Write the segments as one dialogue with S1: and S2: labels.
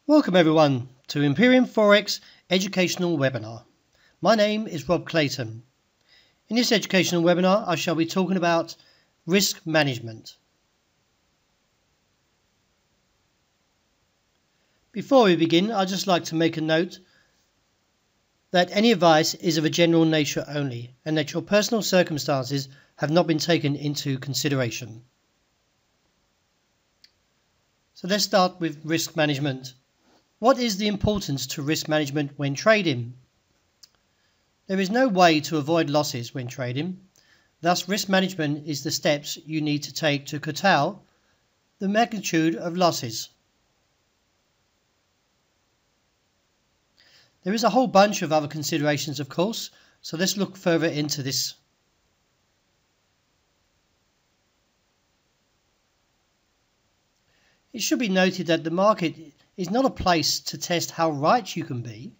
S1: Welcome everyone to Imperium Forex educational webinar. My name is Rob Clayton. In this educational webinar I shall be talking about risk management. Before we begin, I'd just like to make a note that any advice is of a general nature only and that your personal circumstances have not been taken into consideration. So let's start with risk management. What is the importance to risk management when trading? There is no way to avoid losses when trading. Thus, risk management is the steps you need to take to curtail the magnitude of losses. There is a whole bunch of other considerations, of course, so let's look further into this. It should be noted that the market is not a place to test how right you can be.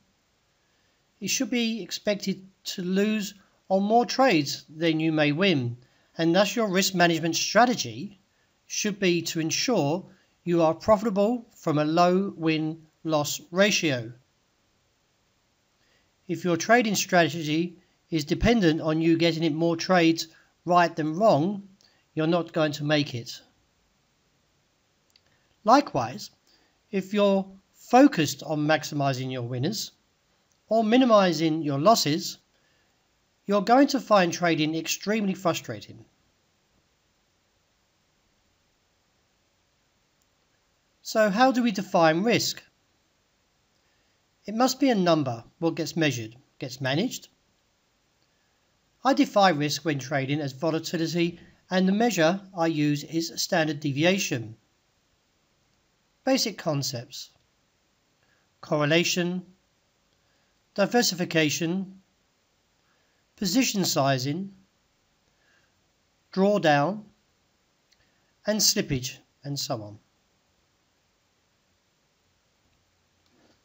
S1: It should be expected to lose on more trades than you may win, and thus your risk management strategy should be to ensure you are profitable from a low win-loss ratio. If your trading strategy is dependent on you getting it more trades right than wrong, you're not going to make it. Likewise, if you're focused on maximizing your winners or minimizing your losses, you're going to find trading extremely frustrating. So how do we define risk? It must be a number. What gets measured gets managed. I define risk when trading as volatility, and the measure I use is standard deviation. Basic concepts: correlation, diversification, position sizing, drawdown, and slippage, and so on.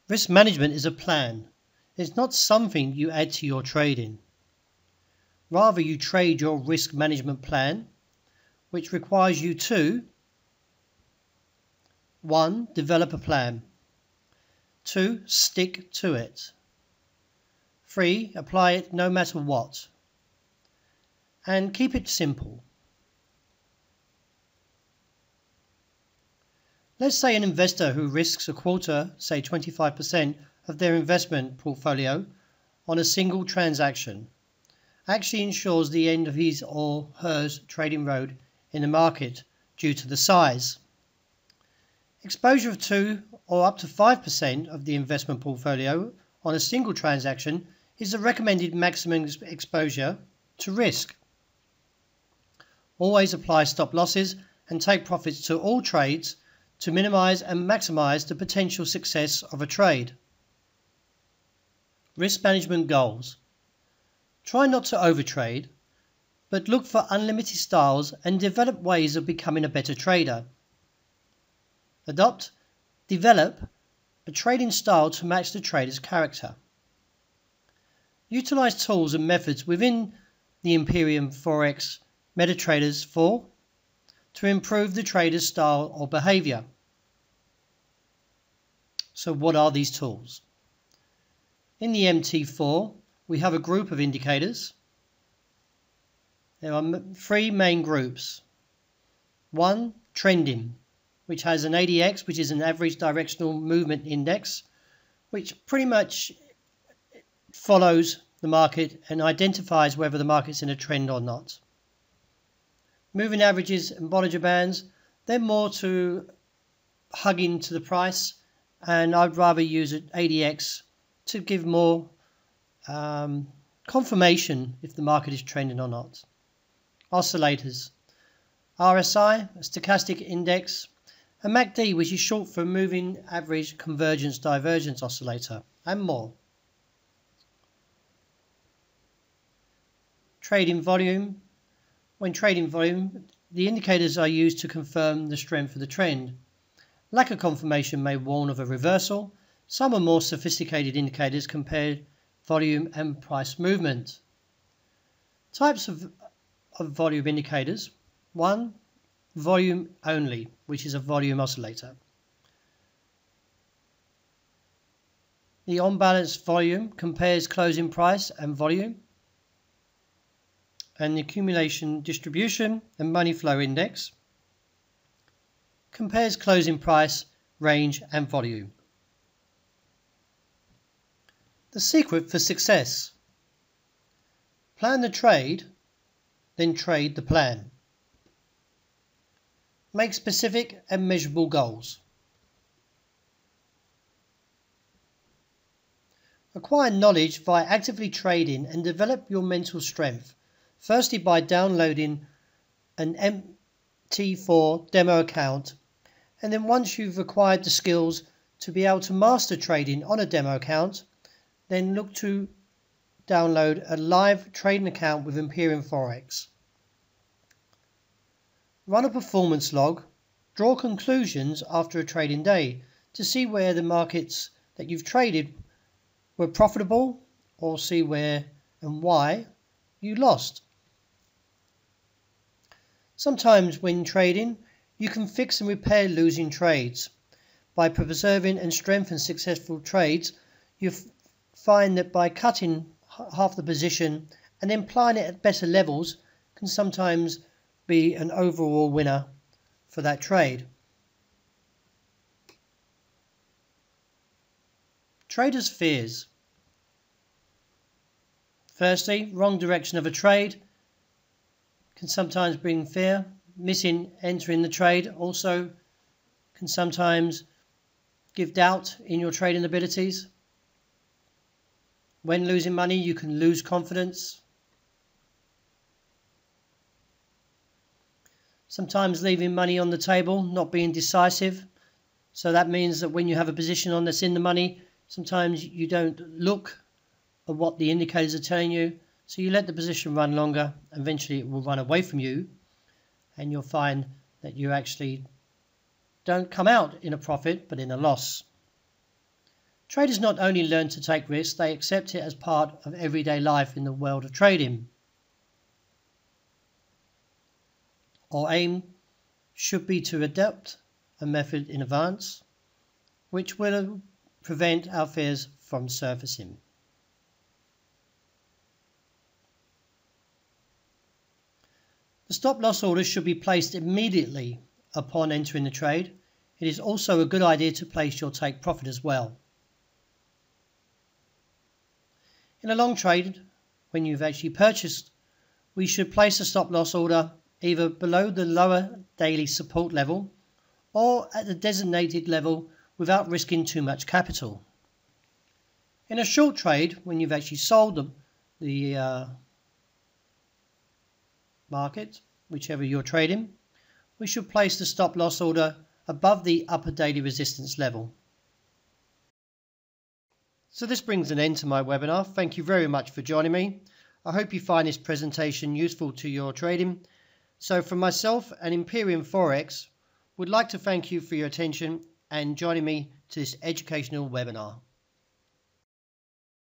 S1: Risk management is a plan. It's not something you add to your trading. Rather, you trade your risk management plan, which requires you to 1. Develop a plan. 2. Stick to it. 3. Apply it no matter what. And keep it simple. Let's say an investor who risks a quarter, say 25% of their investment portfolio on a single transaction, actually ensures the end of his or her trading road in the market due to the size. Exposure of 2 or up to 5% of the investment portfolio on a single transaction is the recommended maximum exposure to risk. Always apply stop losses and take profits to all trades to minimize and maximize the potential success of a trade. Risk management goals. Try not to overtrade, but look for unlimited styles and develop ways of becoming a better trader. Develop a trading style to match the trader's character. Utilize tools and methods within the Imperium Forex MetaTraders 4 to improve the trader's style or behavior. So what are these tools? In the MT4, we have a group of indicators. There are 3 main groups. 1. Trending, which has an ADX, which is an average directional movement index, which pretty much follows the market and identifies whether the market's in a trend or not. Moving averages and Bollinger Bands, they're more to hug into the price, and I'd rather use an ADX to give more confirmation if the market is trending or not. Oscillators, RSI, a stochastic index, a MACD, which is short for moving average convergence divergence oscillator, and more. Trading volume. When trading volume, the indicators are used to confirm the strength of the trend. Lack of confirmation may warn of a reversal. Some are more sophisticated indicators compare volume and price movement. Types of volume indicators. 1. Volume only, which is a volume oscillator. The on-balance volume compares closing price and volume. And the accumulation distribution and money flow index compares closing price, range and volume. The secret for success. Plan the trade, then trade the plan. Make specific and measurable goals. Acquire knowledge via actively trading and develop your mental strength. Firstly, by downloading an MT4 demo account, and then once you've acquired the skills to be able to master trading on a demo account, then look to download a live trading account with Imperium Forex. Run a performance log, draw conclusions after a trading day to see where the markets that you've traded were profitable, or see where and why you lost. Sometimes when trading, you can fix and repair losing trades. By preserving and strengthening successful trades, you find that by cutting half the position and then applying it at better levels can sometimes be an overall winner for that trade. Traders' fears. Firstly, wrong direction of a trade can sometimes bring fear. Missing entering the trade also can sometimes give doubt in your trading abilities. When losing money, you can lose confidence. Sometimes leaving money on the table, not being decisive. So that means that when you have a position on that's in the money, sometimes you don't look at what the indicators are telling you. So you let the position run longer. Eventually it will run away from you. And you'll find that you actually don't come out in a profit, but in a loss. Traders not only learn to take risks, they accept it as part of everyday life in the world of trading. Our aim should be to adopt a method in advance, which will prevent our fears from surfacing. The stop-loss order should be placed immediately upon entering the trade. It is also a good idea to place your take profit as well. In a long trade, when you've actually purchased, we should place a stop-loss order either below the lower daily support level or at the designated level without risking too much capital. In a short trade, when you've actually sold the market, whichever you're trading, we should place the stop-loss order above the upper daily resistance level. So this brings an end to my webinar. Thank you very much for joining me. I hope you find this presentation useful to your trading. So from myself and Imperium Forex, would like to thank you for your attention and joining me to this educational webinar.